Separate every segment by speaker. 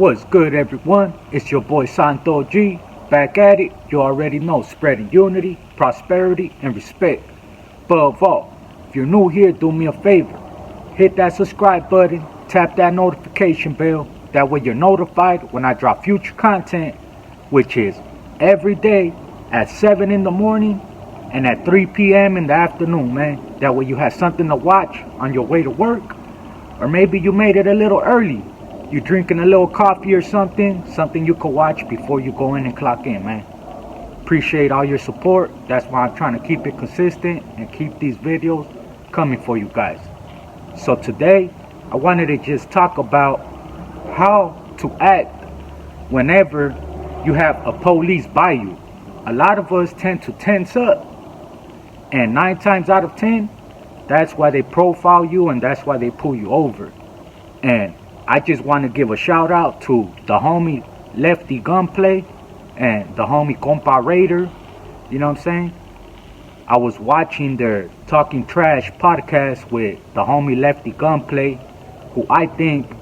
Speaker 1: What's good, everyone? It's your boy Santo G, back at it. You already know, spreading unity, prosperity, and respect. Above all, if you're new here, do me a favor. Hit that subscribe button, tap that notification bell. That way you're notified when I drop future content, which is every day at 7 in the morning and at 3 p.m. in the afternoon, man. That way you have something to watch on your way to work. Or maybe you made it a little early. You're drinking a little coffee or something you could watch before you go in and clock in, man. Appreciate all your support. That's why I'm trying to keep it consistent and keep these videos coming for you guys. So today, I wanted to just talk about how to act whenever you have a police by you. A lot of us tend to tense up, and 9 times out of 10, that's why they profile you and that's why they pull you over. And I just want to give a shout out to the homie Lefty Gunplay and the homie Compa Raider. You know what I'm saying? I was watching their Talking Trash podcast with the homie Lefty Gunplay, who I think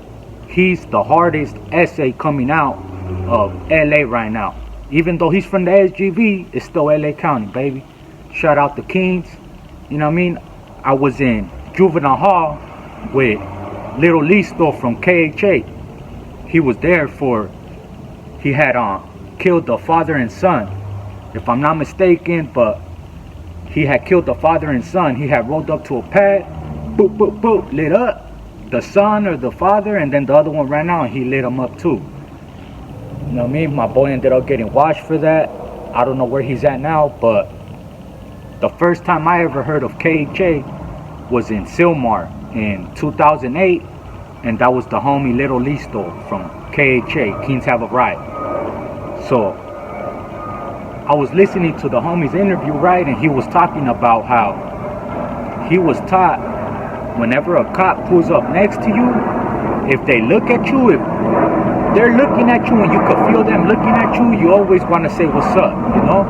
Speaker 1: he's the hardest essay coming out of LA right now. Even though he's from the SGV, it's still LA County, baby. Shout out to Kings. You know what I mean? I was in Juvenile Hall with Little Listo from KHA. He was there he had killed the father and son, if I'm not mistaken, but he had killed the father and son. He had rolled up to a pad, boop, boop, boop, lit up the son or the father, and then the other one ran out and he lit him up too. You know what I mean? My boy ended up getting washed for that. I don't know where he's at now, but the first time I ever heard of KHA was in Silmar in 2008, and that was the homie Little Listo from KHA, Kings Have a Right. So I was listening to the homie's interview, right, and he was talking about how he was taught whenever a cop pulls up next to you, if they look at you, if they're looking at you and you can feel them looking at you, you always want to say what's up, you know?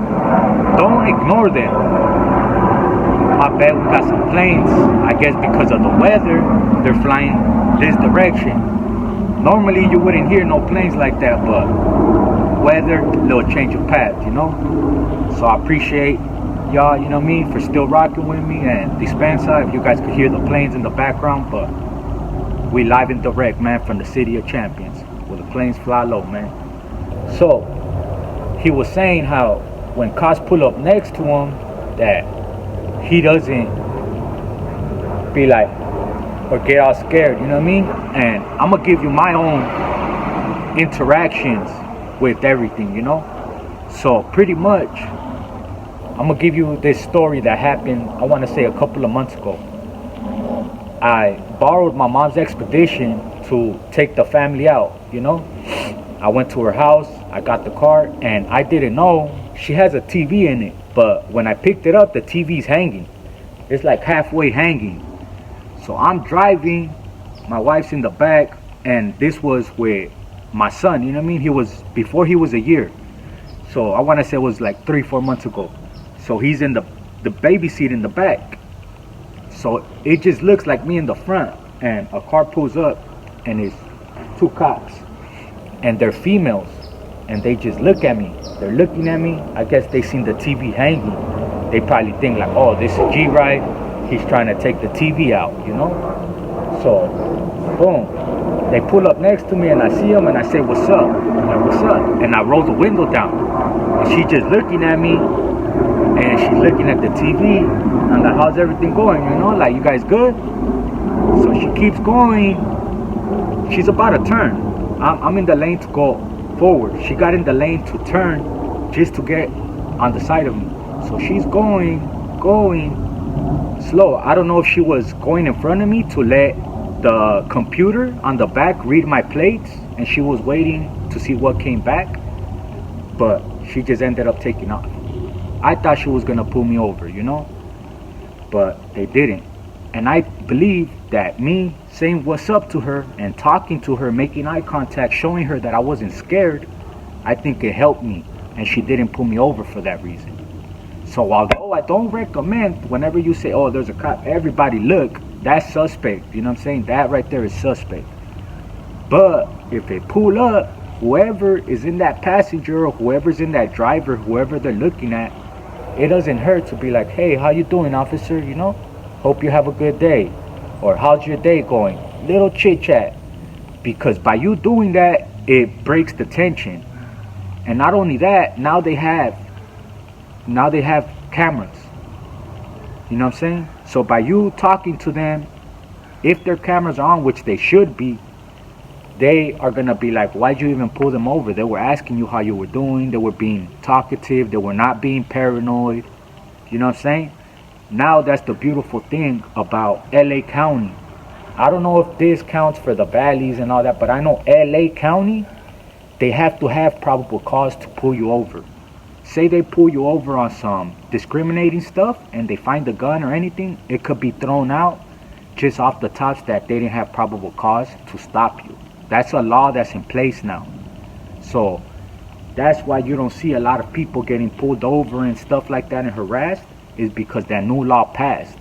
Speaker 1: Don't ignore them. I bet we got some planes. I guess because of the weather, they're flying this direction. Normally you wouldn't hear no planes like that, but weather, little change of path, you know? So I appreciate y'all, you know what I mean, for still rocking with me. And Dispensa, if you guys could hear the planes in the background, but we live and direct, man, from the City of Champions, where the planes fly low, man. So he was saying how when cops pull up next to him, that he doesn't be like, or get all scared, you know what I mean? And I'm gonna give you my own interactions with everything, you know? So pretty much, I'm gonna give you this story that happened, I wanna say a couple of months ago. I borrowed my mom's expedition to take the family out, you know? I went to her house, I got the car, and I didn't know she has a TV in it. But when I picked it up, the TV's hanging. It's like halfway hanging. So I'm driving, my wife's in the back, and this was with my son, you know what I mean? Before he was a year. So I want to say it was like 3-4 months ago. So he's in the baby seat in the back. So it just looks like me in the front, and a car pulls up, and it's 2 cops. And they're females, and they just look at me. They're looking at me. I guess they seen the TV hanging. They probably think like, oh, this is a G-Ride. He's trying to take the TV out, you know? So, boom. They pull up next to me and I see them and I say, what's up? I'm like, what's up? And I roll the window down. And she just looking at me and she's looking at the TV. I'm like, how's everything going? You know, like, you guys good? So she keeps going. She's about to turn. I'm in the lane to go forward. She got in the lane to turn just to get on the side of me. So she's going slow. I don't know if she was going in front of me to let the computer on the back read my plates, and she was waiting to see what came back, but she just ended up taking off. I thought she was gonna pull me over, you know, but they didn't. And I believe that me saying what's up to her and talking to her, making eye contact, showing her that I wasn't scared, I think it helped me, and she didn't pull me over for that reason. So although I don't recommend whenever you say, oh, there's a cop, everybody look, that's suspect, you know what I'm saying? That right there is suspect. But if they pull up, whoever is in that passenger or whoever's in that driver, whoever they're looking at, it doesn't hurt to be like, hey, how you doing, officer? You know, hope you have a good day. Or how's your day going? Little chit chat. Because by you doing that, it breaks the tension. And not only that, now they have cameras. You know what I'm saying? So by you talking to them, if their cameras are on, which they should be, they are gonna be like, why'd you even pull them over? They were asking you how you were doing. They were being talkative. They were not being paranoid. You know what I'm saying? Now that's the beautiful thing about LA County. I don't know if this counts for the valleys and all that, but I know LA County, they have to have probable cause to pull you over. Say they pull you over on some discriminating stuff and they find a gun or anything, it could be thrown out just off the tops that they didn't have probable cause to stop you. That's a law that's in place now. So that's why you don't see a lot of people getting pulled over and stuff like that and harassed, is because that new law passed.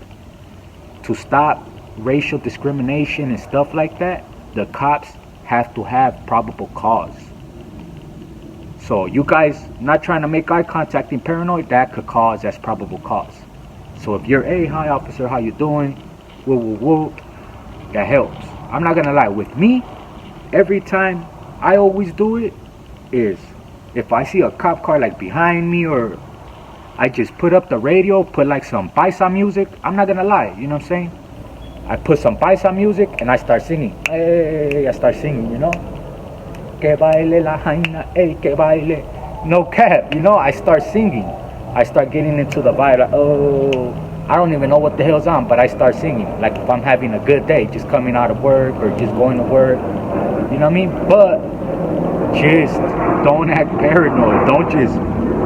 Speaker 1: To stop racial discrimination and stuff like that, the cops have to have probable cause. So you guys not trying to make eye contact and paranoid, that could cause as probable cause. So if you're, hey, hi officer, how you doing? Woo woo woo, that helps. I'm not gonna lie, with me, every time I always do it is if I see a cop car like behind me, or I just put up the radio, put like some paisa music. I'm not gonna lie, you know what I'm saying? I put some paisa music and I start singing. Hey, I start singing, you know? Que baile la jaina, hey, que baile. No cap, you know? I start singing. I start getting into the vibe. Like, oh, I don't even know what the hell's on, but I start singing. Like if I'm having a good day, just coming out of work or just going to work. You know what I mean? But just don't act paranoid. Don't just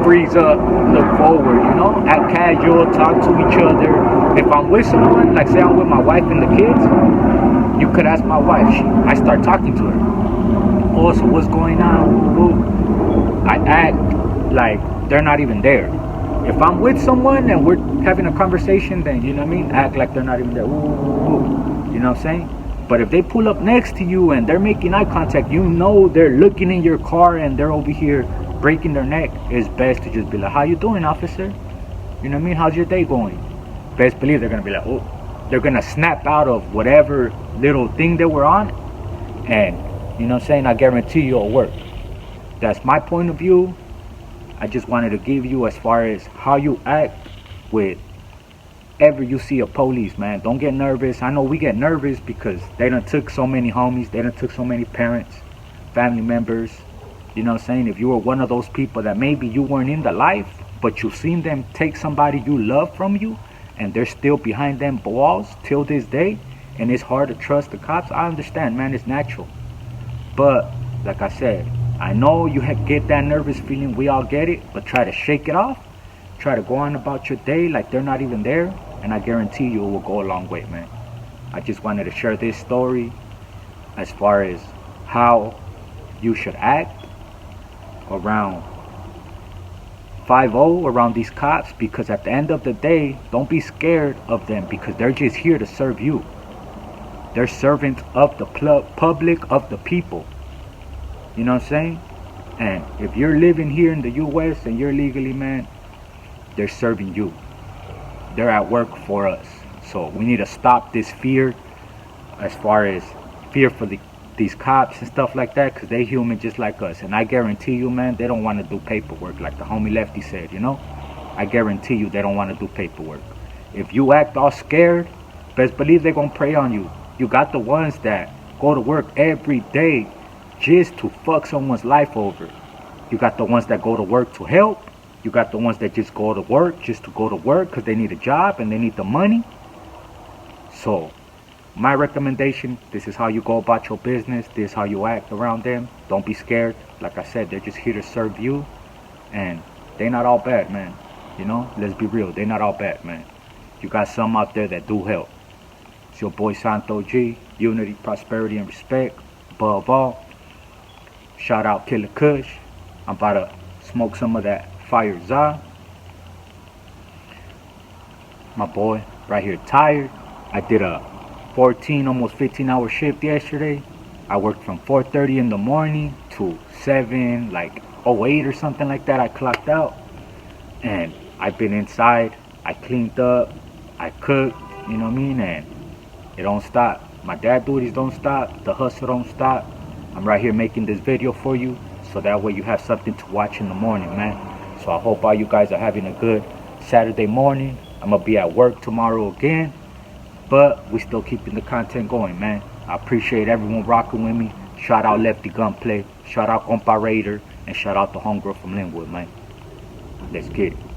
Speaker 1: freeze up, look forward, you know? Act casual, talk to each other. If I'm with someone, like say I'm with my wife and the kids, you could ask my wife. I start talking to her. Oh, so what's going on? I act like they're not even there. If I'm with someone and we're having a conversation, then, you know what I mean? Act like they're not even there. You know what I'm saying? But if they pull up next to you and they're making eye contact, you know they're looking in your car and they're over here breaking their neck. It's best to just be like, how you doing, officer? You know what I mean? How's your day going? Best believe they're going to be like, oh. They're going to snap out of whatever little thing they were on. And, you know what I'm saying? I guarantee you it'll work. That's my point of view. I just wanted to give you as far as how you act with ever you see a police, man. Don't get nervous. I know we get nervous because they done took so many homies. They done took so many parents, family members. You know what I'm saying? If you were one of those people that maybe you weren't in the life, but you've seen them take somebody you love from you, and they're still behind them walls till this day, and it's hard to trust the cops, I understand, man. It's natural. But, like I said, I know you get that nervous feeling. We all get it. But try to shake it off. Try to go on about your day like they're not even there. And I guarantee you it will go a long way, man. I just wanted to share this story as far as how you should act around 5-0, around these cops. Because at the end of the day, don't be scared of them, because they're just here to serve you. They're servants of the public, of the people. You know what I'm saying? And if you're living here in the U.S. and you're legally, man, they're serving you. They're at work for us. So we need to stop this fear, as far as fear for these cops and stuff like that, because they human just like us. And I guarantee you, man, they don't want to do paperwork, like the homie Lefty said, you know? I guarantee you they don't want to do paperwork. If you act all scared, best believe they're going to prey on you. You got the ones that go to work every day just to fuck someone's life over. You got the ones that go to work to help. You got the ones that just go to work just to go to work because they need a job and they need the money. So, my recommendation, this is how you go about your business. This is how you act around them. Don't be scared. Like I said, they're just here to serve you. And they're not all bad, man. You know, let's be real. They're not all bad, man. You got some out there that do help. It's your boy Santo G. Unity, prosperity, and respect. Above all, shout out Killer Kush. I'm about to smoke some of that fire za. My boy, right here, tired. I did a 14, almost 15 hour shift yesterday. I worked from 4:30 in the morning to 7, like 08 or something like that. I clocked out, and I've been inside. I cleaned up, I cooked, you know what I mean, and it don't stop. My dad duties don't stop. The hustle don't stop. I'm right here making this video for you, so that way you have something to watch in the morning, man. So I hope all you guys are having a good Saturday morning. I'm gonna be at work tomorrow again, but we still keeping the content going, man. I appreciate everyone rocking with me. Shout out Lefty Gunplay, shout out Compa Raider, and shout out the homegirl from Linwood, man. Let's get it.